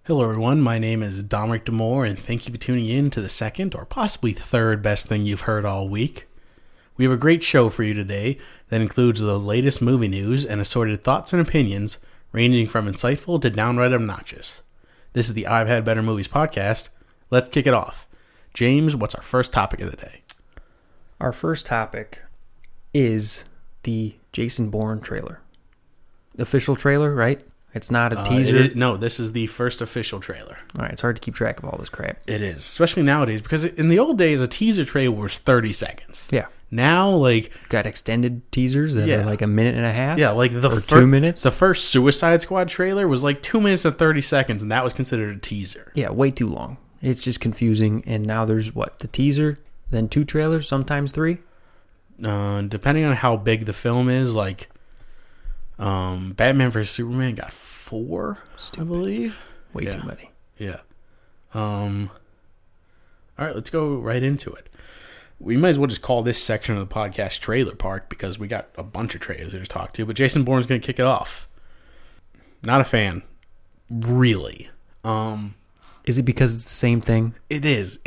Hello everyone, my name is Dominic Damore, and thank you for tuning in to the second or possibly third best thing you've heard all week. We have a great show for you today that includes the latest movie news and assorted thoughts and opinions ranging from insightful to downright obnoxious. This is the I've Had Better Movies podcast. Let's kick it off. James, what's our first topic of the day? Our first topic is the Jason Bourne trailer. The official trailer, right? It's not a teaser. No, this is the first official trailer. All right, it's hard to keep track of all this crap. It is, especially nowadays, because in the old days, a teaser trailer was 30 seconds. Yeah. Now, got extended teasers that are like a minute and a half. Yeah, like 2 minutes. The first Suicide Squad trailer was like 2 minutes and 30 seconds, and that was considered a teaser. Yeah, way too long. It's just confusing. And now there's the teaser, then 2 trailers, sometimes 3. Depending on how big the film is, Batman vs Superman got 4, I believe. Way too many. Yeah. All right, let's go right into it. We might as well just call this section of the podcast Trailer Park because we got a bunch of trailers to talk to. But Jason Bourne's going to kick it off. Not a fan, really. Is it because it's the same thing? It is.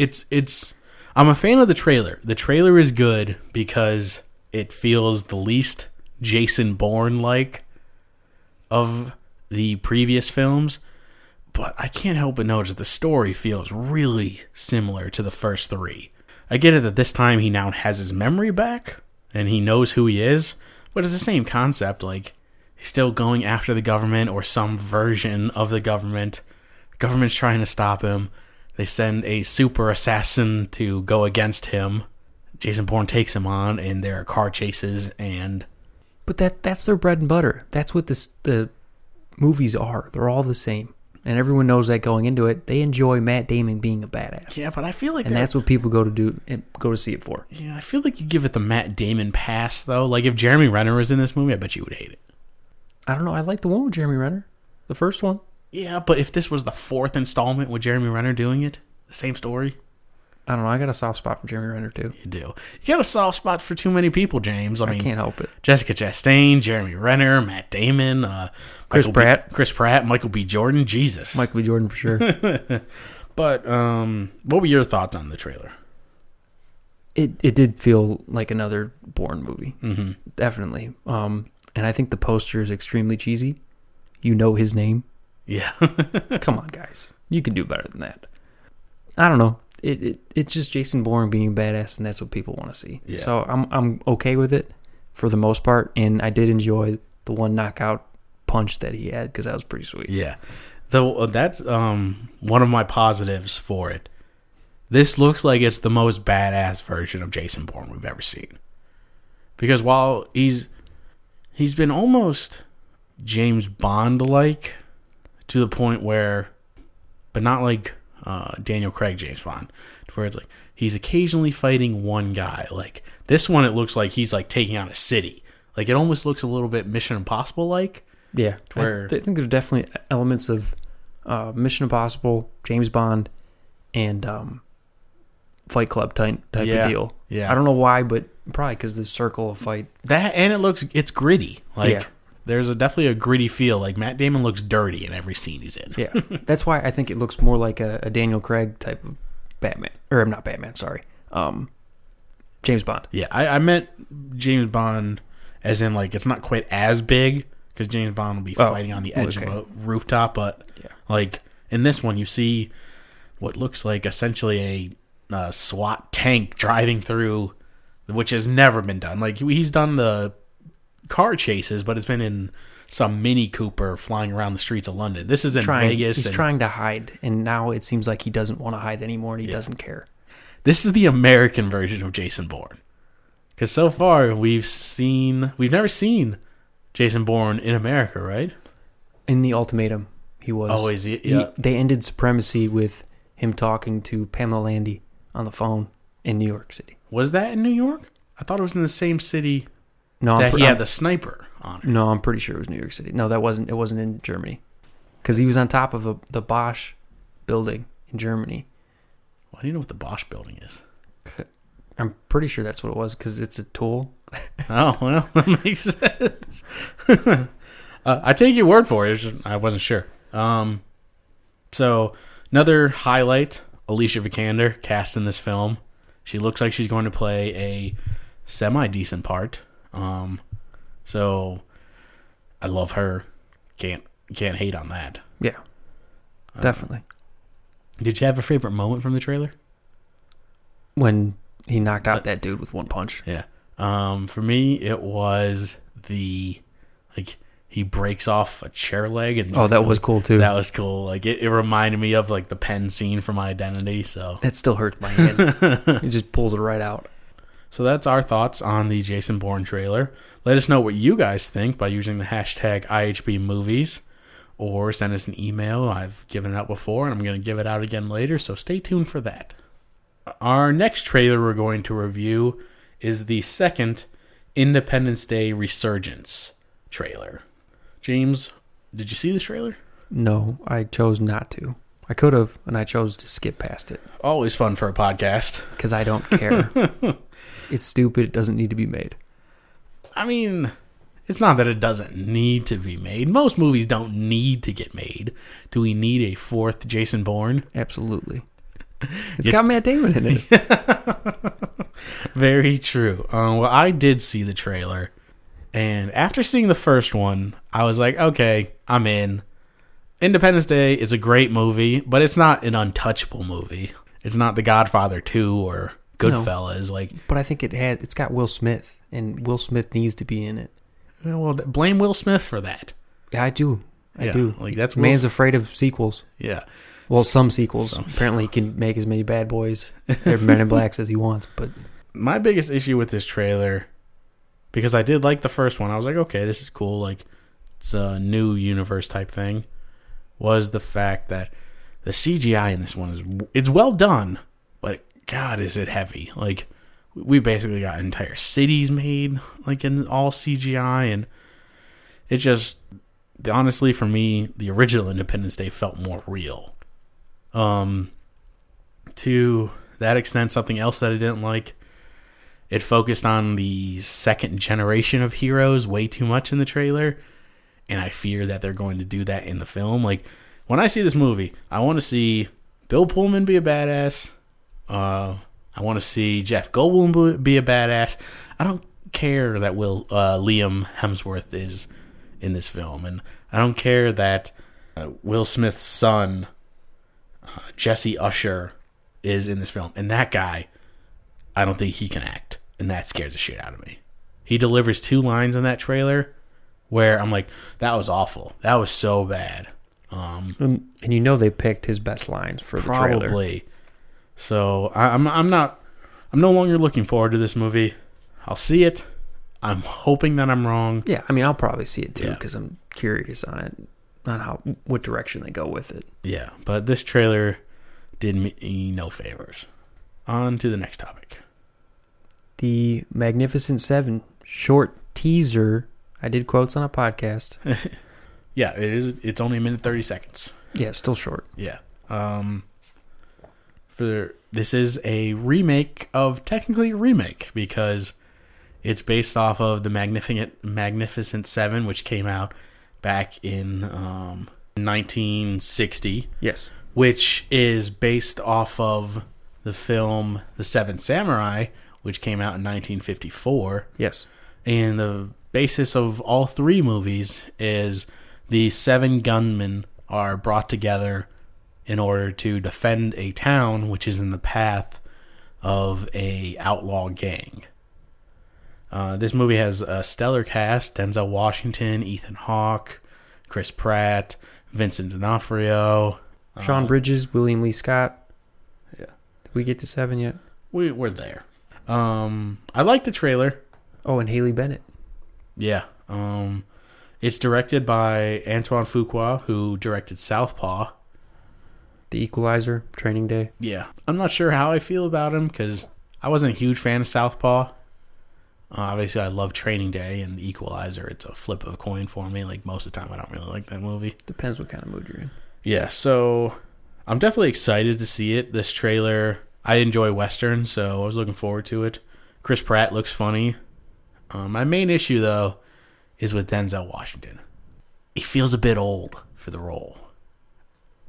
I'm a fan of the trailer. The trailer is good because it feels the least Jason Bourne-like of the previous films, but I can't help but notice the story feels really similar to the first 3. I get it that this time he now has his memory back and he knows who he is, but it's the same concept. He's still going after the government or some version of the government. The government's trying to stop him. They send a super assassin to go against him. Jason Bourne takes him on, and there are car chases and... But that's their bread and butter. That's what the movies are. They're all the same. And everyone knows that going into it. They enjoy Matt Damon being a badass. Yeah, but I feel like... And that's what people go to see it for. Yeah, I feel like you give it the Matt Damon pass, though. If Jeremy Renner was in this movie, I bet you would hate it. I don't know. I like the one with Jeremy Renner. The first one. Yeah, but if this was the 4th installment with Jeremy Renner doing it, the same story... I don't know. I got a soft spot for Jeremy Renner, too. You do. You got a soft spot for too many people, James. I mean, can't help it. Jessica Chastain, Jeremy Renner, Matt Damon, Chris Pratt, Michael B. Jordan. Jesus. Michael B. Jordan for sure. But what were your thoughts on the trailer? It did feel like another Bourne movie. Mm-hmm. Definitely. And I think the poster is extremely cheesy. You know his name. Yeah. Come on, guys. You can do better than that. I don't know. It's just Jason Bourne being badass, and that's what people want to see. Yeah. So I'm okay with it for the most part, and I did enjoy the one knockout punch that he had because that was pretty sweet. Yeah, though that's one of my positives for it. This looks like it's the most badass version of Jason Bourne we've ever seen. Because while he's been almost James Bond-like to the point where, but not like Daniel Craig James Bond, where it's he's occasionally fighting one guy. This one, it looks like he's taking on a city. It almost looks a little bit Mission Impossible like. Yeah, where I think there's definitely elements of Mission Impossible, James Bond, and Fight Club type of deal. Yeah, I don't know why, but probably because the circle of fight. That, and it's gritty. There's definitely a gritty feel. Matt Damon looks dirty in every scene he's in. Yeah, that's why I think it looks more like a Daniel Craig type of Batman. Or not Batman, sorry. James Bond. Yeah, I meant James Bond as in, it's not quite as big, because James Bond will be fighting on the edge of a rooftop, but, in this one, you see what looks like essentially a SWAT tank driving through, which has never been done. He's done the car chases, but it's been in some Mini Cooper flying around the streets of London. This is in Vegas. He's trying to hide, and now it seems like he doesn't want to hide anymore, and he doesn't care. This is the American version of Jason Bourne. Because so far, we've never seen Jason Bourne in America, right? In The Ultimatum, he was. Oh, is he? Yeah. They ended Supremacy with him talking to Pamela Landy on the phone in New York City. Was that in New York? I thought it was in the same city... No, he had the sniper on it. No, I'm pretty sure it was New York City. No, it wasn't in Germany. Because he was on top of the Bosch building in Germany. Why do you know what the Bosch building is? I'm pretty sure that's what it was, because it's a tool. Oh, well, that makes sense. I take your word for it. I wasn't sure. So So, another highlight, Alicia Vikander cast in this film. She looks like she's going to play a semi-decent part. So, I love her. Can't hate on that. Yeah, definitely. Did you have a favorite moment from the trailer? When he knocked out that dude with one punch. Yeah. For me, it was he breaks off a chair leg. And that was cool too. That was cool. Like it reminded me of like the pen scene from Identity. So it still hurts my hand. He just pulls it right out. So that's our thoughts on the Jason Bourne trailer. Let us know what you guys think by using the hashtag IHB Movies, or send us an email. I've given it out before, and I'm going to give it out again later, so stay tuned for that. Our next trailer we're going to review is the second Independence Day Resurgence trailer. James, did you see this trailer? No, I chose not to. I could have, and I chose to skip past it. Always fun for a podcast. Because I don't care. It's stupid. It doesn't need to be made. I mean, it's not that it doesn't need to be made. Most movies don't need to get made. Do we need a fourth Jason Bourne? Absolutely. It's got Matt Damon in it. Very true. Well, I did see the trailer. And after seeing the first one, I was like, okay, I'm in. Independence Day is a great movie, but it's not an untouchable movie. It's not The Godfather 2 or Goodfellas. No, but I think it's got Will Smith, and Will Smith needs to be in it. Well, blame Will Smith for that. Yeah, I do. I do. Like that's man's afraid of sequels. Yeah. Well, some sequels. Apparently, he can make as many Bad Boys or Men in Blacks as he wants. But my biggest issue with this trailer, because I did like the first one, I was like, okay, this is cool. Like, it's a new universe type thing. Was the fact that the CGI in this one it's well done, but God, is it heavy? Like, we basically got entire cities made like in all CGI, and it just honestly for me, the original Independence Day felt more real. To that extent, something else that I didn't like, it focused on the second generation of heroes way too much in the trailer. And I fear that they're going to do that in the film. Like, when I see this movie, I want to see Bill Pullman be a badass. I want to see Jeff Goldblum be a badass. I don't care that Liam Hemsworth is in this film. And I don't care that Will Smith's son, Jesse Usher, is in this film. And that guy, I don't think he can act. And that scares the shit out of me. He delivers 2 lines in that trailer where I'm like, that was awful. That was so bad. And you know they picked his best lines for the trailer. Probably. So I'm no longer looking forward to this movie. I'll see it. I'm hoping that I'm wrong. Yeah, I mean, I'll probably see it too because I'm curious on it, on what direction they go with it. Yeah, but this trailer did me no favors. On to the next topic. The Magnificent Seven short teaser. I did quotes on a podcast. Yeah, it is. It's only a minute 30 seconds. Yeah, still short. Yeah. This is a remake of technically a remake because it's based off of the Magnificent Seven, which came out back in 1960. Yes. Which is based off of the film The Seven Samurai, which came out in 1954. Yes. And the basis of all 3 movies is the 7 gunmen are brought together in order to defend a town which is in the path of a outlaw gang. This movie has a stellar cast: Denzel Washington, Ethan Hawke, Chris Pratt, Vincent D'Onofrio, Sean Bridges, William Lee Scott. Yeah. Did we get to 7 yet? We're there. I like the trailer. Oh, and Haley Bennett. Yeah. It's directed by Antoine Fuqua, who directed Southpaw. The Equalizer, Training Day. Yeah. I'm not sure how I feel about him because I wasn't a huge fan of Southpaw. Obviously, I love Training Day and The Equalizer. It's a flip of a coin for me. Like, most of the time, I don't really like that movie. Depends what kind of mood you're in. Yeah, so I'm definitely excited to see it. This trailer, I enjoy Westerns, so I was looking forward to it. Chris Pratt looks funny. My main issue, though, is with Denzel Washington. He feels a bit old for the role.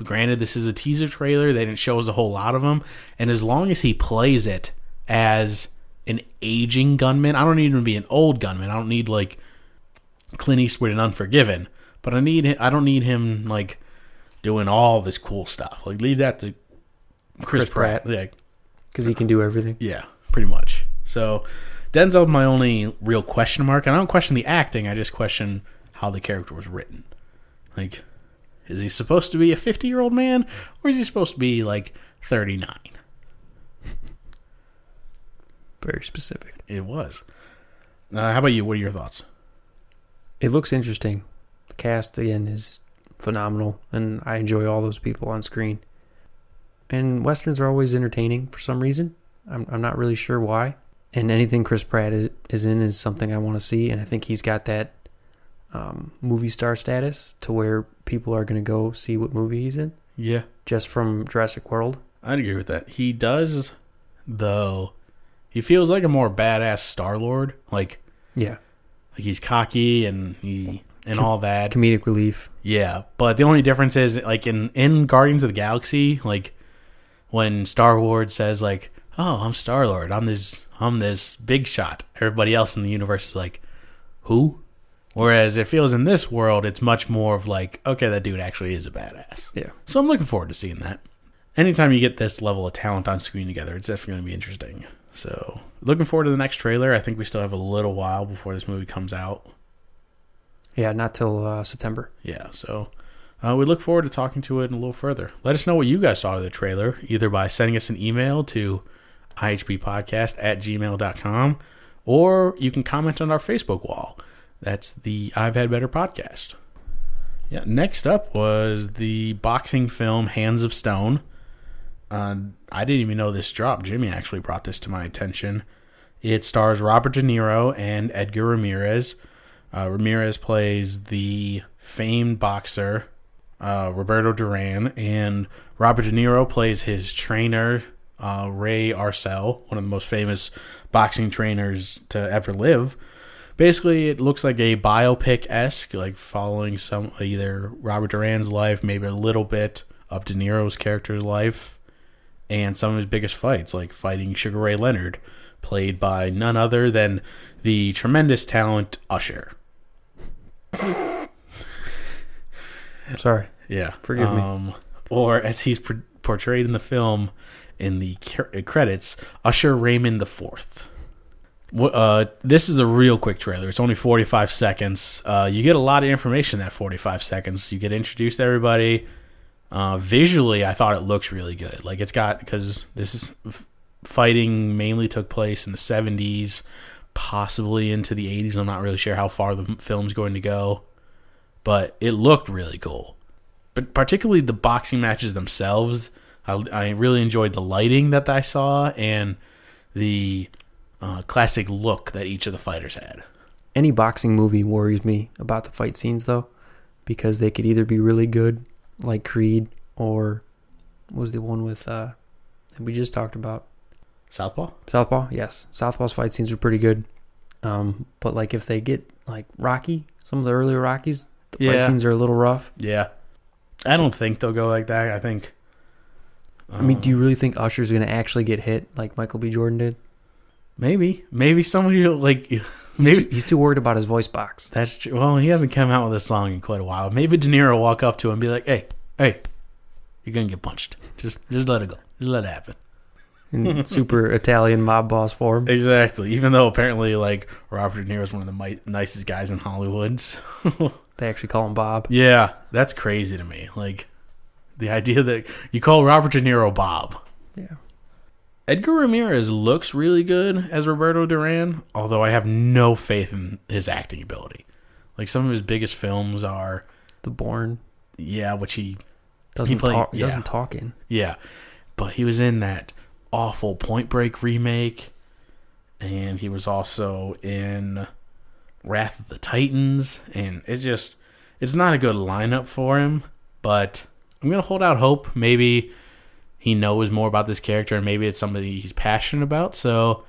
granted, this is a teaser trailer. They didn't show us a whole lot of him. And as long as he plays it as an aging gunman, I don't need him to be an old gunman. I don't need, like, Clint Eastwood in Unforgiven. But I don't need him, like, doing all this cool stuff. Like, leave that to Chris Pratt. Yeah. Because he can do everything. Yeah, pretty much. So, Denzel's my only real question mark. And I don't question the acting. I just question how the character was written. Like, is he supposed to be a 50-year-old man? Or is he supposed to be, like, 39? Very specific. It was. How about you? What are your thoughts? It looks interesting. The cast, again, is phenomenal. And I enjoy all those people on screen. And Westerns are always entertaining for some reason. I'm not really sure why. And anything Chris Pratt is in is something I want to see. And I think he's got that movie star status to where people are going to go see what movie he's in. Yeah. Just from Jurassic World. I'd agree with that. He does, though. He feels like a more badass Star-Lord. Like, yeah. Like he's cocky and all that. Comedic relief. Yeah. But the only difference is, like, in Guardians of the Galaxy, like, when Star-Lord says, like, oh, I'm Star-Lord. I'm this big shot. Everybody else in the universe is like, who? Whereas it feels in this world, it's much more of like, okay, that dude actually is a badass. Yeah. So I'm looking forward to seeing that. Anytime you get this level of talent on screen together, it's definitely going to be interesting. So looking forward to the next trailer. I think we still have a little while before this movie comes out. Yeah, not till September. Yeah, so we look forward to talking to it a little further. Let us know what you guys saw of the trailer, either by sending us an email to ihbpodcast@gmail.com, or you can comment on our Facebook wall. That's the I've Had Better podcast. Yeah. Next up was the boxing film Hands of Stone. I didn't even know this dropped. Jimmy actually brought this to my attention. It stars Robert De Niro and Edgar Ramirez. Ramirez plays the famed boxer Roberto Duran, and Robert De Niro plays his trainer Ray Arcel, one of the most famous boxing trainers to ever live. Basically, it looks like a biopic-esque, like following some either Robert Duran's life, maybe a little bit of De Niro's character's life, and some of his biggest fights, like fighting Sugar Ray Leonard, played by none other than the tremendous talent Usher. Sorry. Yeah. Forgive me. Or as he's portrayed in the film, in the credits, Usher Raymond IV. This is a real quick trailer. It's only 45 seconds. You get a lot of information in that 45 seconds. You get introduced to everybody. Visually, I thought it looks really good. Like, it's got, because this is fighting mainly took place in the 70s, possibly into the 80s. I'm not really sure how far the film's going to go, but it looked really cool. But particularly the boxing matches themselves, I really enjoyed the lighting that I saw and the classic look that each of the fighters had. Any boxing movie worries me about the fight scenes, though, because they could either be really good, like Creed, or what was the one with that we just talked about? Southpaw, yes. Southpaw's fight scenes are pretty good. But like if they get like Rocky, some of the earlier Rockies, the fight scenes are a little rough. Yeah. I don't think they'll go like that. I think. I mean, do you really think Usher's going to actually get hit like Michael B. Jordan did? Maybe somebody like he's too worried about his voice box. That's true. Well, he hasn't come out with a song in quite a while. Maybe De Niro will walk up to him and be like, "Hey, you're gonna get punched. Just let it go. Just let it happen." In super Italian mob boss form. Exactly. Even though apparently, like, Robert De Niro is one of the nicest guys in Hollywood. They actually call him Bob. Yeah, that's crazy to me. Like, the idea that you call Robert De Niro Bob. Yeah. Edgar Ramirez looks really good as Roberto Duran, although I have no faith in his acting ability. Like, some of his biggest films are The Bourne. Yeah, which he doesn't talk in. Yeah, but he was in that awful Point Break remake, and he was also in Wrath of the Titans, and it's not a good lineup for him, but I'm going to hold out hope. Maybe he knows more about this character, and maybe it's somebody he's passionate about. So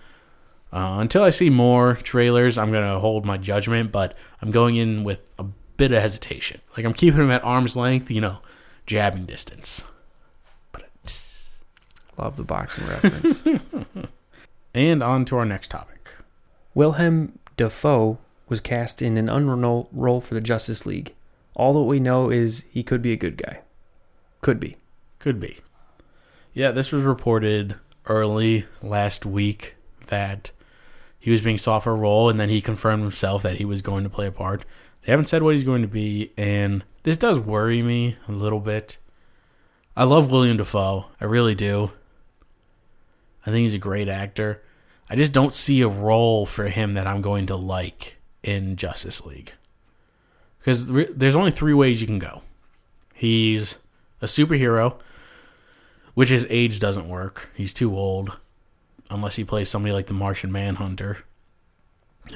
until I see more trailers, I'm going to hold my judgment, but I'm going in with a bit of hesitation. Like, I'm keeping him at arm's length, jabbing distance. Love the boxing reference. And on to our next topic. Wilem Dafoe was cast in an unknown role for the Justice League. All that we know is he could be a good guy. Could be. Yeah, this was reported early last week that he was being sought for a role, and then he confirmed himself that he was going to play a part. They haven't said what he's going to be, and this does worry me a little bit. I love Wilem Dafoe. I really do. I think he's a great actor. I just don't see a role for him that I'm going to like in Justice League. Because there's only 3 ways you can go. He's a superhero, which his age doesn't work. He's too old. Unless he plays somebody like the Martian Manhunter,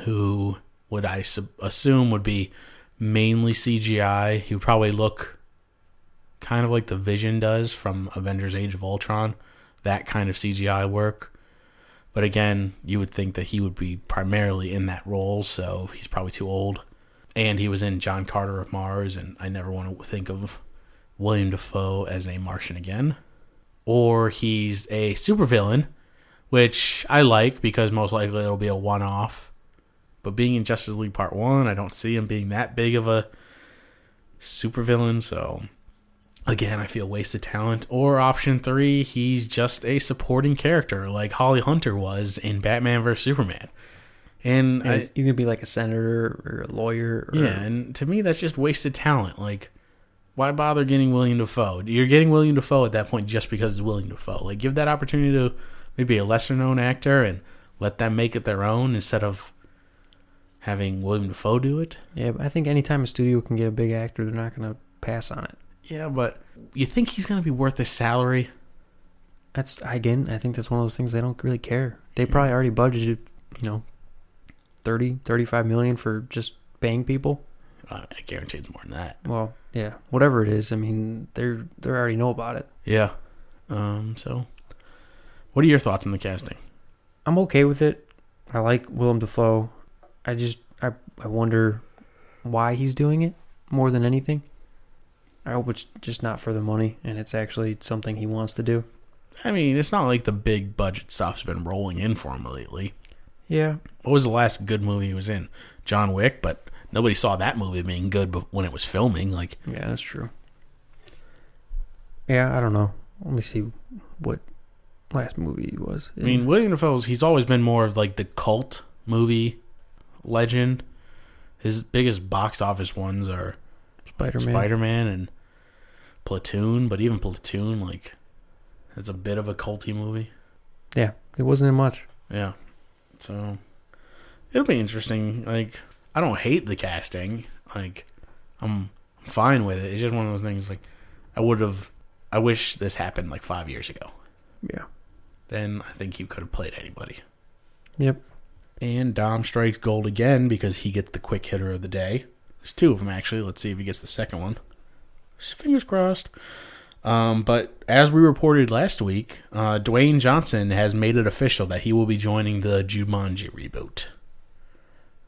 who would I assume would be mainly CGI. He would probably look kind of like the Vision does from Avengers Age of Ultron. That kind of CGI work. But again, you would think that he would be primarily in that role, so he's probably too old. And he was in John Carter of Mars, and I never want to think of Wilem Dafoe as a Martian again. Or he's a supervillain, which I like because most likely it'll be a one-off. But being in Justice League Part 1, I don't see him being that big of a supervillain, so again, I feel wasted talent. Or option 3, he's just a supporting character like Holly Hunter was in Batman vs. Superman. And you could be like a senator or a lawyer. Yeah, and to me, that's just wasted talent. Like, why bother getting Wilem Dafoe? You're getting Wilem Dafoe at that point just because it's Wilem Dafoe. Like, give that opportunity to maybe a lesser-known actor and let them make it their own instead of having Wilem Dafoe do it. Yeah, but I think anytime a studio can get a big actor, they're not going to pass on it. Yeah, but you think he's going to be worth his salary? I think that's one of those things they don't really care. They probably already budgeted, 35 million for just paying people. I guarantee it's more than that. Well, yeah, whatever it is. I mean, they already know about it. Yeah. So, what are your thoughts on the casting? I'm okay with it. I like Wilem Dafoe. I wonder why he's doing it more than anything. I hope it's just not for the money and it's actually something he wants to do. I mean, it's not like the big budget stuff's been rolling in for him lately. Yeah. What was the last good movie he was in? John Wick, but nobody saw that movie being good when it was filming. Yeah, that's true. Yeah, I don't know. Let me see what last movie he was in. I mean, Wilem Dafoe's, he's always been more of like the cult movie legend. His biggest box office ones are Spider-Man and Platoon, but even Platoon, it's a bit of a culty movie. Yeah, it wasn't in much. Yeah. So, it'll be interesting. I don't hate the casting. I'm fine with it. It's just one of those things, I wish this happened 5 years ago. Yeah. Then I think he could have played anybody. Yep. And Dom strikes gold again because he gets the quick hitter of the day. There's 2 of them, actually. Let's see if he gets the second one. Fingers crossed. But as we reported last week, Dwayne Johnson has made it official that he will be joining the Jumanji reboot.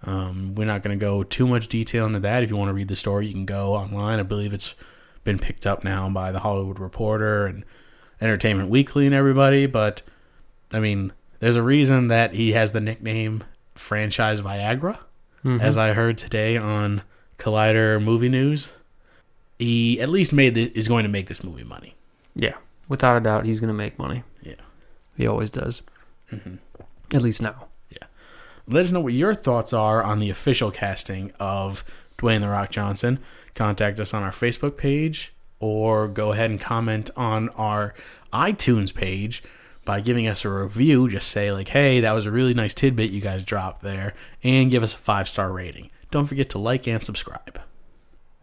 We're not going to go too much detail into that. If you want to read the story, you can go online. I believe it's been picked up now by The Hollywood Reporter and Entertainment Weekly and everybody. But, I mean, there's a reason that he has the nickname Franchise Viagra. Mm-hmm. As I heard today on Collider Movie News. He at least is going to make this movie money. Yeah. Without a doubt, he's going to make money. Yeah. He always does. Mm-hmm. At least now. Yeah. Let us know what your thoughts are on the official casting of Dwayne "The Rock" Johnson. Contact us on our Facebook page or go ahead and comment on our iTunes page by giving us a review. Just say, hey, that was a really nice tidbit you guys dropped there, and give us a 5-star rating. Don't forget to like and subscribe.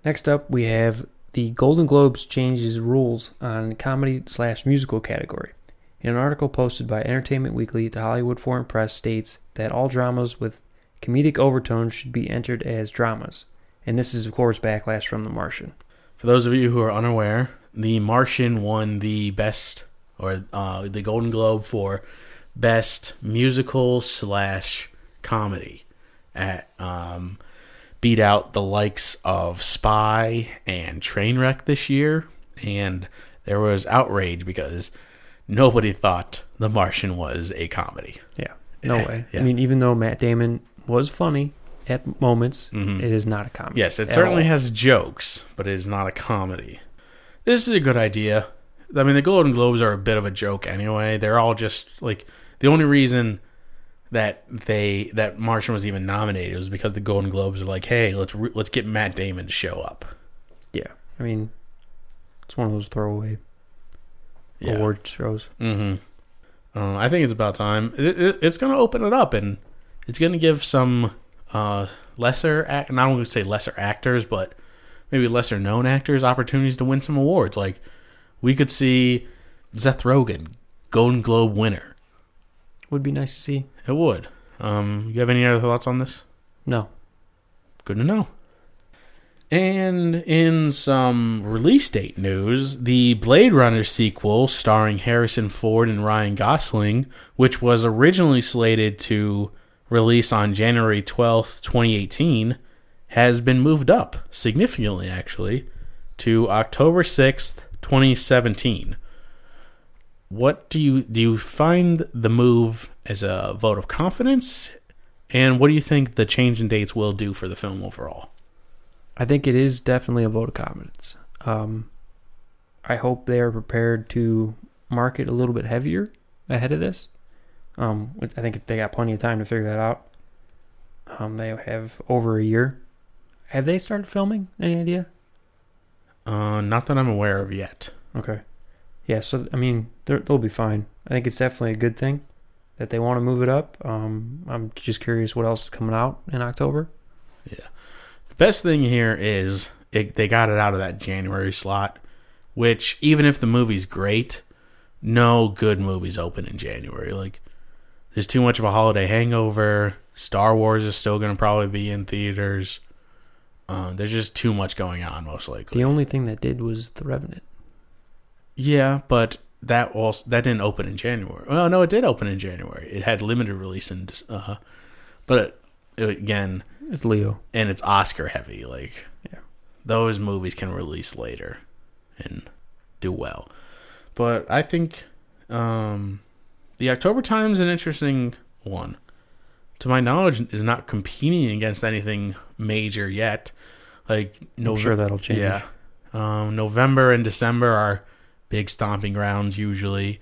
Next up, we have the Golden Globes changes rules on comedy/musical category. In an article posted by Entertainment Weekly, the Hollywood Foreign Press states that all dramas with comedic overtones should be entered as dramas. And this is, of course, backlash from The Martian. For those of you who are unaware, The Martian won the best, or the Golden Globe for best musical/comedy at beat out the likes of Spy and Trainwreck this year, and there was outrage because nobody thought The Martian was a comedy. Yeah, no way. Yeah. I mean, even though Matt Damon was funny at moments, it is not a comedy. Yes, it certainly has jokes, but it is not a comedy. This is a good idea. I mean, the Golden Globes are a bit of a joke anyway. They're all just like the only reason that Martian was even nominated was because the Golden Globes are like, hey, let's get Matt Damon to show up. Yeah, I mean, it's one of those throwaway award shows. I think it's about time. It's going to open it up, and it's going to give some lesser, not only say lesser actors, but maybe lesser known actors opportunities to win some awards. Like, we could see Seth Rogen, Golden Globe winner. Would be nice to see. It would. You have any other thoughts on this? No. Good to know. And in some release date news, the Blade Runner sequel starring Harrison Ford and Ryan Gosling, which was originally slated to release on January 12th, 2018, has been moved up significantly, actually, to October 6th, 2017. What do you find the move as a vote of confidence? And what do you think the change in dates will do for the film overall? I think it is definitely a vote of confidence. I hope they are prepared to market a little bit heavier ahead of this. I think they got plenty of time to figure that out. They have over a year. Have they started filming? Any idea? Not that I'm aware of yet. Okay. Yeah, so, I mean, they'll be fine. I think it's definitely a good thing that they want to move it up. I'm just curious what else is coming out in October. Yeah. The best thing here is they got it out of that January slot, which, even if the movie's great, no good movies open in January. Like, there's too much of a holiday hangover. Star Wars is still going to probably be in theaters. There's just too much going on, most likely. The only thing that did was The Revenant. Yeah, but that didn't open in January. Well, no, it did open in January. It had limited release, but again, it's Leo, and it's Oscar heavy. Like, those movies can release later and do well. But I think the October time is an interesting one. To my knowledge, is not competing against anything major yet. Like, I'm sure that'll change. Yeah, November and December are big stomping grounds usually.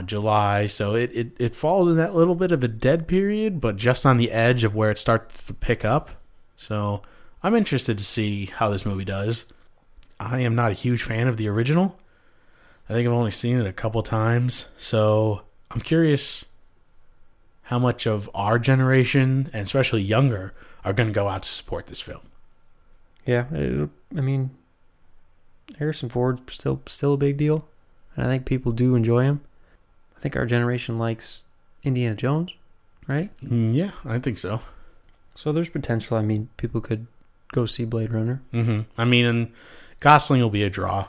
July, so it falls in that little bit of a dead period, but just on the edge of where it starts to pick up. So I'm interested to see how this movie does. I am not a huge fan of the original. I think I've only seen it a couple times, so I'm curious how much of our generation, and especially younger, are going to go out to support this film. Yeah, I mean, Harrison Ford's still a big deal, and I think people do enjoy him. I think our generation likes Indiana Jones, right? Yeah, I think so. So there's potential. I mean, people could go see Blade Runner. I mean, and Gosling will be a draw.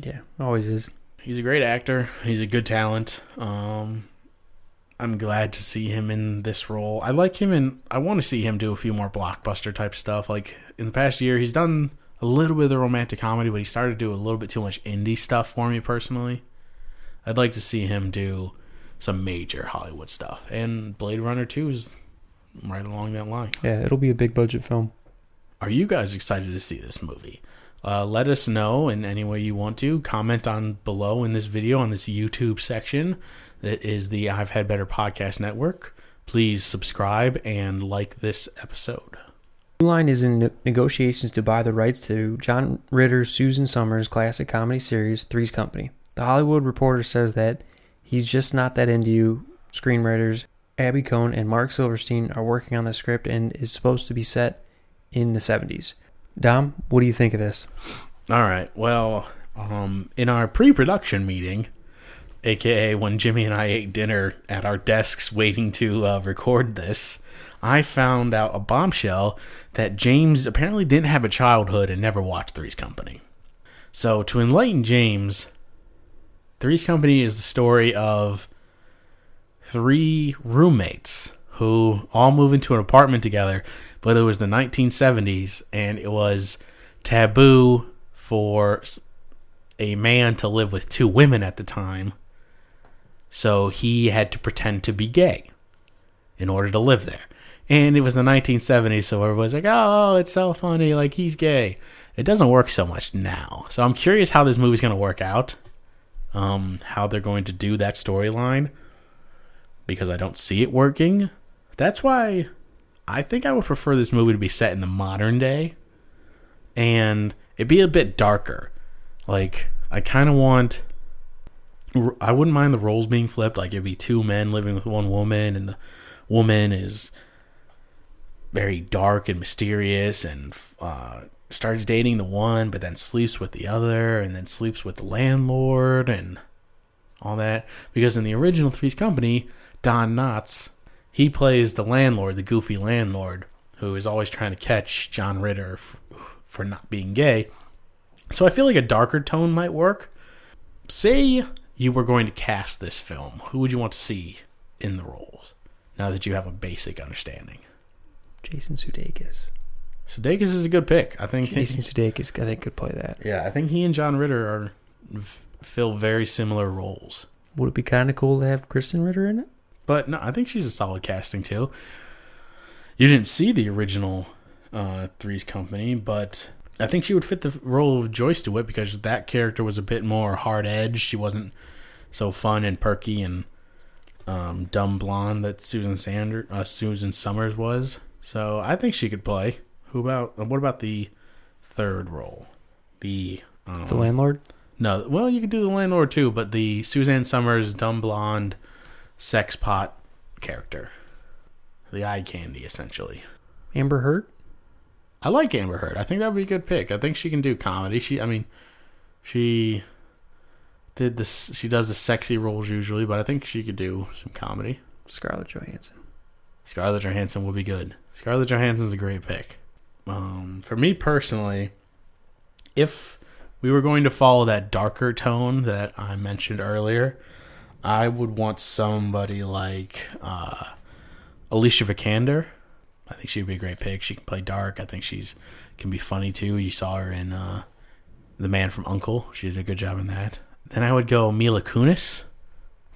Yeah, always is. He's a great actor. He's a good talent. I'm glad to see him in this role. I like him, and I want to see him do a few more blockbuster type stuff. Like, in the past year, he's done a little bit of the romantic comedy, but he started to do a little bit too much indie stuff for me personally. I'd like to see him do some major Hollywood stuff. And Blade Runner 2 is right along that line. Yeah, it'll be a big budget film. Are you guys excited to see this movie? Let us know in any way you want to. Comment on below in this video on this YouTube section. That is the I've Had Better Podcast Network. Please subscribe and like this episode. New Line is in negotiations to buy the rights to John Ritter's Susan Summers classic comedy series, 3's Company. The Hollywood Reporter says that he's just not that into you. Screenwriters Abby Cohn and Mark Silverstein are working on the script and is supposed to be set in the 70s. Dom, what do you think of this? All right. Well, in our pre-production meeting, aka when Jimmy and I ate dinner at our desks waiting to record this, I found out a bombshell that James apparently didn't have a childhood and never watched 3's Company. So to enlighten James, 3's Company is the story of 3 roommates who all move into an apartment together, but it was the 1970s and it was taboo for a man to live with 2 women at the time, so he had to pretend to be gay in order to live there. And it was the 1970s, so everybody's like, oh, it's so funny, like, he's gay. It doesn't work so much now. So I'm curious how this movie's going to work out, how they're going to do that storyline, because I don't see it working. That's why I think I would prefer this movie to be set in the modern day, and it'd be a bit darker. Like, I kind of want... I wouldn't mind the roles being flipped. Like, it'd be 2 men living with 1 woman, and the woman is very dark and mysterious and starts dating the one, but then sleeps with the other, and then sleeps with the landlord and all that. Because in the original Three's Company, Don Knotts, he plays the landlord, the goofy landlord, who is always trying to catch John Ritter for not being gay. So I feel like a darker tone might work. Say you were going to cast this film, who would you want to see in the roles, now that you have a basic understanding? Jason Sudeikis. Sudeikis is a good pick. I think Jason Sudeikis, I think, could play that. Yeah, I think he and John Ritter fill very similar roles. Would it be kind of cool to have Kristen Ritter in it? But no, I think she's a solid casting too. You didn't see the original Three's Company, but I think she would fit the role of Joyce DeWitt because that character was a bit more hard-edged. She wasn't so fun and perky and dumb blonde that Susan Summers was. So I think she could play. What about the third role? The landlord? No, well, you could do the landlord too, but the Suzanne Summers dumb blonde sex pot character. The eye candy, essentially. Amber Heard? I like Amber Heard. I think that would be a good pick. I think she can do comedy. She does the sexy roles usually, but I think she could do some comedy. Scarlett Johansson. Scarlett Johansson would be good. Scarlett Johansson's a great pick. For me personally, if we were going to follow that darker tone that I mentioned earlier, I would want somebody like Alicia Vikander. I think she would be a great pick. She can play dark. I think can be funny too. You saw her in The Man from U.N.C.L.E. She did a good job in that. Then I would go Mila Kunis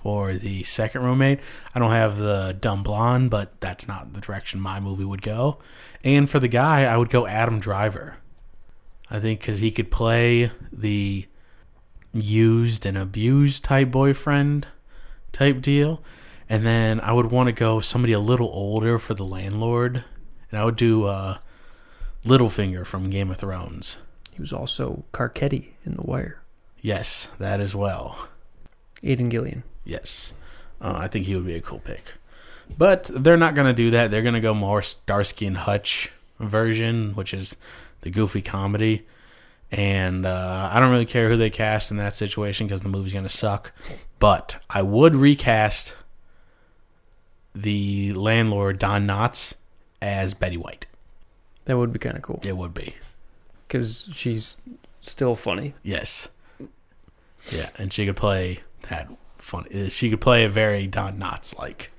for the second roommate. I don't have the dumb blonde, but that's not the direction my movie would go. And for the guy, I would go Adam Driver. I think because he could play the used and abused type boyfriend type deal. And then I would want to go somebody a little older for the landlord. And I would do Littlefinger from Game of Thrones. He was also Carcetti in The Wire. Yes, that as well. Aidan Gillian. Yes. I think he would be a cool pick. But they're not going to do that. They're going to go more Starsky and Hutch version, which is the goofy comedy. And I don't really care who they cast in that situation because the movie's going to suck. But I would recast the landlord, Don Knotts, as Betty White. That would be kind of cool. It would be. Because she's still funny. Yes. Yeah, and she could play that funny. She could play a very Don Knotts-like.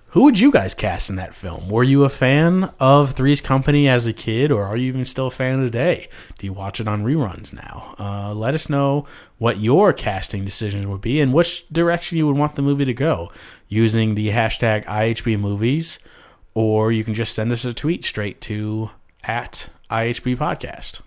Who would you guys cast in that film? Were you a fan of Three's Company as a kid, or are you even still a fan today? Do you watch it on reruns now? Let us know what your casting decisions would be and which direction you would want the movie to go using the hashtag IHB Movies, or you can just send us a tweet straight to @IHBpodcast.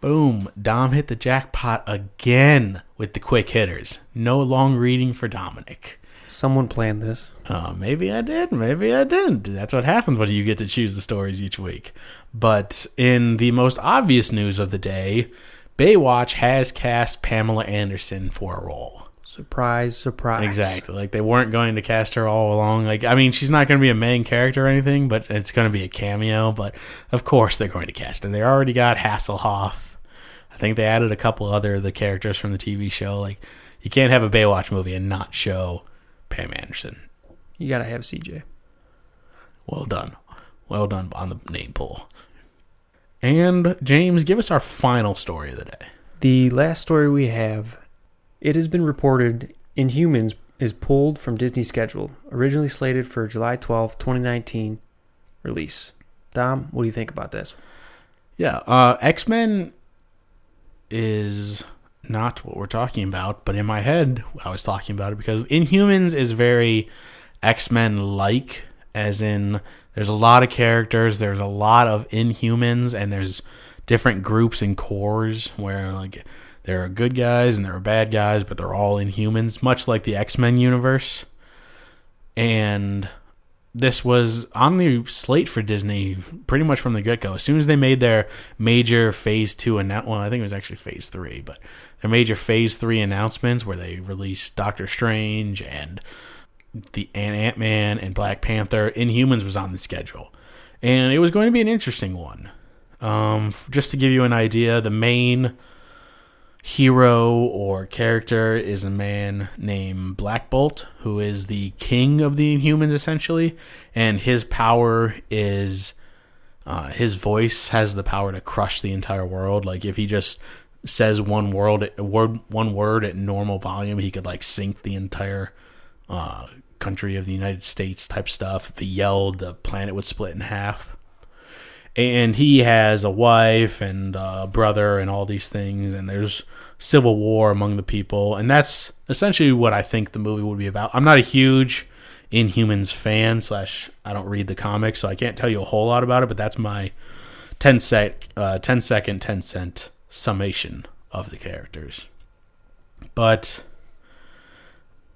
Boom. Dom hit the jackpot again with the quick hitters. No long reading for Dominic. Someone planned this. Maybe I did. Maybe I didn't. That's what happens when you get to choose the stories each week. But in the most obvious news of the day, Baywatch has cast Pamela Anderson for a role. Surprise, surprise. Exactly. Like, they weren't going to cast her all along. Like, I mean, she's not going to be a main character or anything, but it's going to be a cameo. But, of course, they're going to cast her. They already got Hasselhoff. I think they added a couple other of the characters from the TV show. Like, you can't have a Baywatch movie and not show Pam Anderson. You gotta have CJ. Well done. Well done on the name pool. And, James, give us our final story of the day. The last story we have, it has been reported Inhumans is pulled from Disney's schedule, originally slated for July 12th, 2019 release. Dom, what do you think about this? Yeah, X-Men is not what we're talking about, but in my head, I was talking about it because Inhumans is very X-Men-like, as in there's a lot of characters, there's a lot of Inhumans, and there's different groups and corps where like there are good guys and there are bad guys, but they're all Inhumans, much like the X-Men universe. And this was on the slate for Disney pretty much from the get-go. As soon as they made their major Phase 2 announcement, well, I think it was actually Phase 3, but their major Phase 3 announcements where they released Doctor Strange and Ant-Man and Black Panther, Inhumans was on the schedule. And it was going to be an interesting one. Just to give you an idea, the main hero or character is a man named Black Bolt, who is the king of the Inhumans, essentially, and his power is his voice has the power to crush the entire world. Like if he just says one word at normal volume, he could like sink the entire country of the United States type stuff. If he yelled, the planet would split in half. And he has a wife and a brother and all these things, and there's civil war among the people, and that's essentially what I think the movie would be about. I'm not a huge Inhumans fan / I don't read the comics, so I can't tell you a whole lot about it, but that's my 10-second, 10-cent summation of the characters. But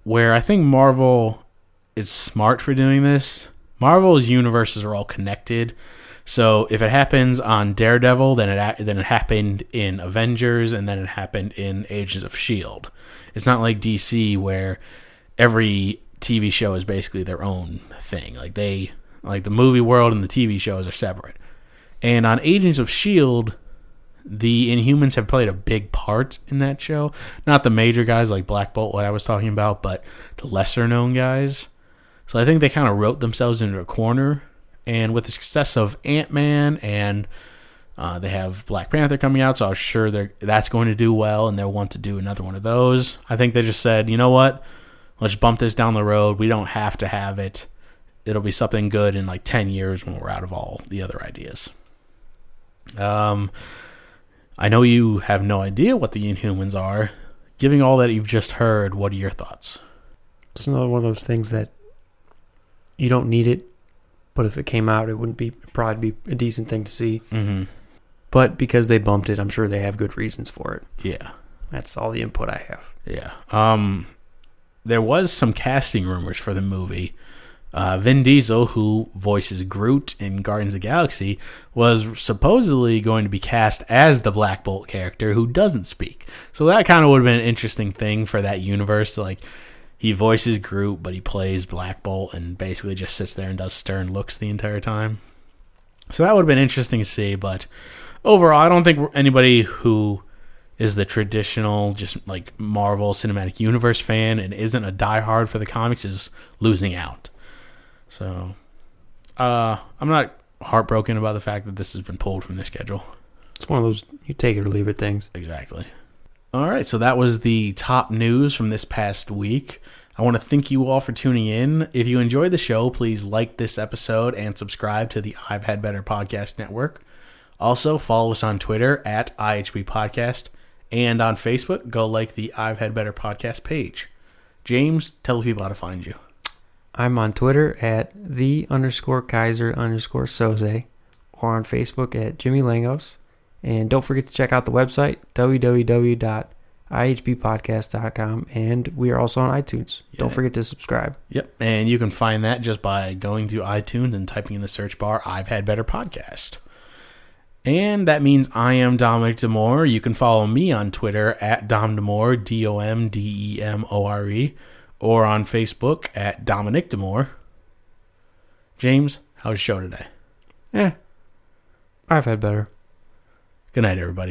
where I think Marvel is smart for doing this, Marvel's universes are all connected. So if it happens on Daredevil, then it happened in Avengers, and then it happened in Agents of S.H.I.E.L.D. It's not like DC where every TV show is basically their own thing. Like the movie world and the TV shows are separate. And on Agents of S.H.I.E.L.D., the Inhumans have played a big part in that show. Not the major guys like Black Bolt, what I was talking about, but the lesser known guys. So I think they kind of wrote themselves into a corner. And with the success of Ant-Man and they have Black Panther coming out, so I'm sure that's going to do well, and they'll want to do another one of those. I think they just said, you know what? Let's bump this down the road. We don't have to have it. It'll be something good in like 10 years when we're out of all the other ideas. I know you have no idea what the Inhumans are. Given all that you've just heard, what are your thoughts? It's another one of those things that you don't need it. But if it came out, it'd probably be a decent thing to see. Mm-hmm. But because they bumped it, I'm sure they have good reasons for it. Yeah. That's all the input I have. Yeah. There was some casting rumors for the movie. Vin Diesel, who voices Groot in Guardians of the Galaxy, was supposedly going to be cast as the Black Bolt character who doesn't speak. So that kind of would have been an interesting thing for that universe. Like, he voices Groot, but he plays Black Bolt and basically just sits there and does stern looks the entire time. So that would have been interesting to see, but overall, I don't think anybody who is the traditional, just like Marvel Cinematic Universe fan and isn't a diehard for the comics is losing out. So, I'm not heartbroken about the fact that this has been pulled from their schedule. It's one of those you take it or leave it things. Exactly. All right, so that was the top news from this past week. I want to thank you all for tuning in. If you enjoyed the show, please like this episode and subscribe to the I've Had Better Podcast Network. Also, follow us on Twitter at IHB Podcast, and on Facebook, go like the I've Had Better Podcast page. James, tell the people how to find you. I'm on Twitter at _Kaiser_Soze, or on Facebook at Jimmy Langos. And don't forget to check out the website, www.ihbpodcast.com, and we are also on iTunes. Yeah. Don't forget to subscribe. Yep, and you can find that just by going to iTunes and typing in the search bar, I've Had Better Podcast. And that means I am Dominic Demore. You can follow me on Twitter at DomDemore, DOMDEMORE, or on Facebook at Dominic Demore. James, how's the show today? I've had better. Good night, everybody.